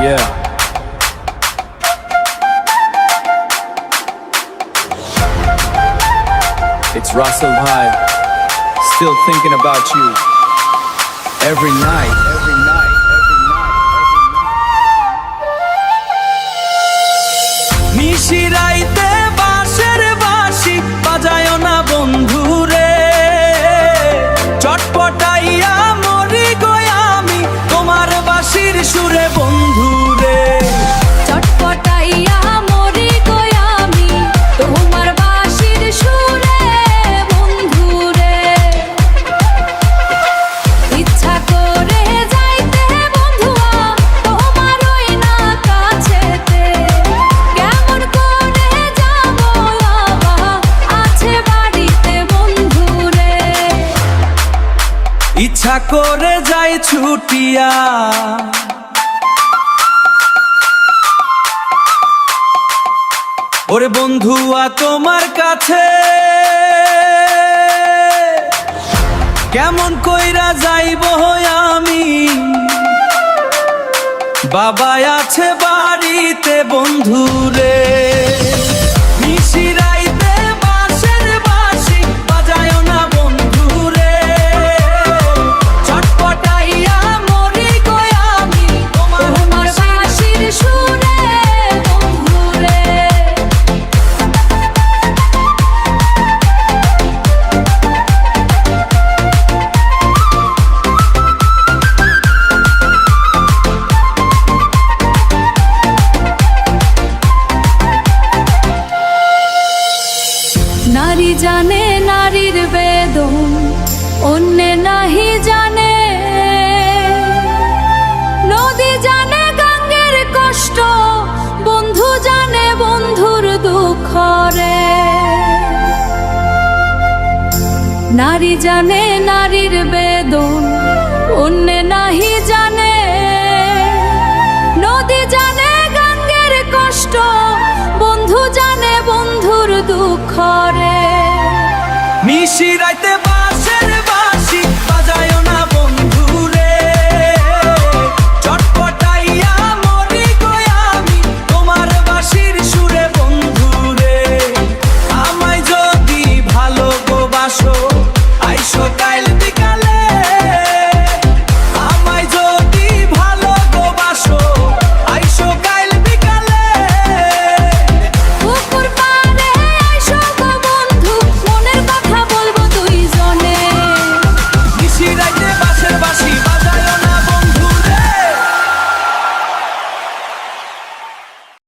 Yeah. It's Russell Bhai. Still thinking about you. Every night. Every night. Every night. Every night. নিশিরাইতে বাঁশের বাঁশি বাজায়ো না বন্ধুরে, চটপটাইয়া মরি গো আমি তোমার বাঁশির সুরে বন্ধুরে। চটপটাইয়া মরি গো আমি তোমার বাঁশির সুরে বন্ধুরে। ইচ্ছা করে যাইতে বন্ধুয়া তোমার ওই না কাছেতে, কেমন করে যাবো বাবা আছে বাড়িতে বন্ধুরে। ইচ্ছা করে যাই ছুটিয়া, ওরে বন্ধুয়া তোমার কাছে, কেমন কইরা যাইব আমি, বাবা আছে বাড়িতে বন্ধুরে। নিশিরাইতে বাঁশের বাঁশি বাজায়ো না বন্ধুরে, চটপটাইয়া মরি গো আমি তোমার বাঁশির সুরে বন্ধুরে। নারী জানে নারীর বেদন, অন্যে নাহি জানে। নদী জানে গঙ্গের কষ্ট, বন্ধু জানে বন্ধুর দুঃখ রে। নারী জানে নারীর বেদন, অন্যে নাহি জানে। নদী জানে গঙ্গের কষ্ট, বন্ধু জানে বন্ধুর দুঃখ রে। নিশিরাইতে